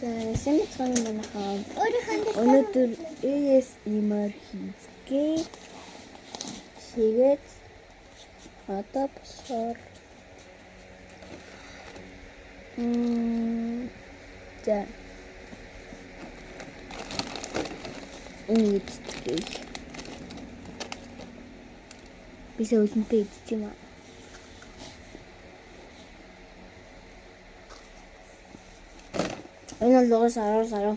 За сэмцэн манайхаа өнөөдөр ASMR хийгээ. Тэгээд одоо босоор за идэх. Бисаа үлэнтэй идэх юм аа. Энэ л сараа.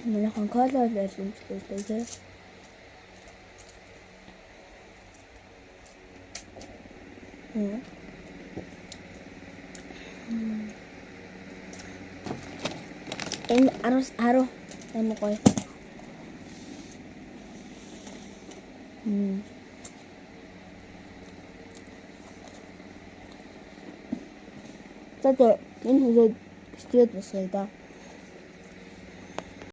Манайхан колор байсан гэдэг. Энэ аруу энэ гоё. Тэгээд энэ хүрээд стейт босоо да.